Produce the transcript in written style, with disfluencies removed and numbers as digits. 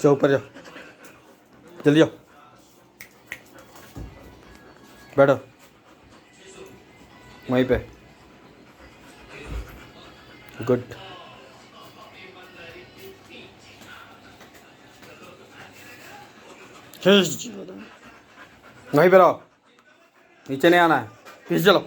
जाओ ऊपर जाओ, जल्दी जाओ, बैठो वहीं पे। गुड। वहीं पे रहो, नीचे नहीं आना है, पीछे चलो।